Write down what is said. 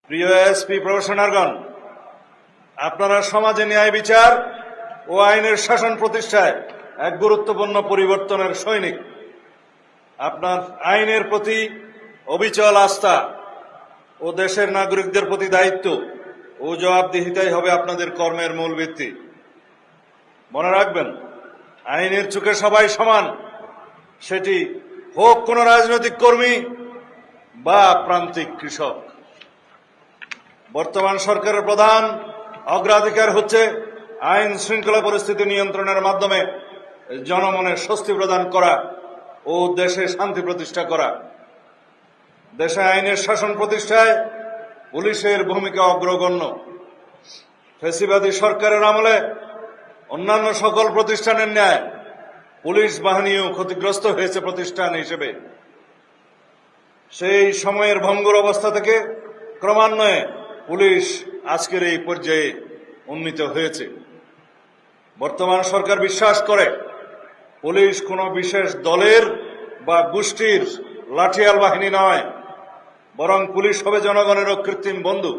প্রিয় এসপি প্রফেশনালগণ, আপনারা সমাজে ন্যায় বিচার ও আইনের শাসন প্রতিষ্ঠায় এক গুরুত্বপূর্ণ পরিবর্তনের সৈনিক। আপনার আইনের প্রতি অবিচল আস্থা ও দেশের নাগরিকদের প্রতি দায়িত্ব ও জবাবদিহিতাই হবে আপনাদের কর্মের মূল ভিত্তি। মনে রাখবেন, আইনের চোখে সবাই সমান, সেটি হোক কোনো রাজনৈতিক কর্মী বা প্রান্তিক কৃষক। বর্তমান সরকারের প্রধান অগ্রাধিকার হচ্ছে আইন শৃঙ্খলা পরিস্থিতি নিয়ন্ত্রণের মাধ্যমে জনমনে স্বস্তি প্রদান করা ও দেশে শান্তি প্রতিষ্ঠা করা। দেশে আইনের শাসন প্রতিষ্ঠায় পুলিশের ভূমিকা অগ্রগণ্য। ফ্যাসিবাদী সরকারের আমলে অন্যান্য সকল প্রতিষ্ঠানের ন্যায় পুলিশ বাহিনীও ক্ষতিগ্রস্ত হয়েছে প্রতিষ্ঠান হিসেবে। সেই সময়ের ভঙ্গুর অবস্থা থেকে ক্রমান্বয়ে পুলিশ আজকের এই পর্যায়ে উন্নীত হয়েছে। বর্তমান সরকার বিশ্বাস করে পুলিশ কোনো বিশেষ দলের বা গোষ্ঠীর লাঠিয়াল বাহিনী নয়, বরং পুলিশ হবে জনগণের কৃত্রিম বন্ধু।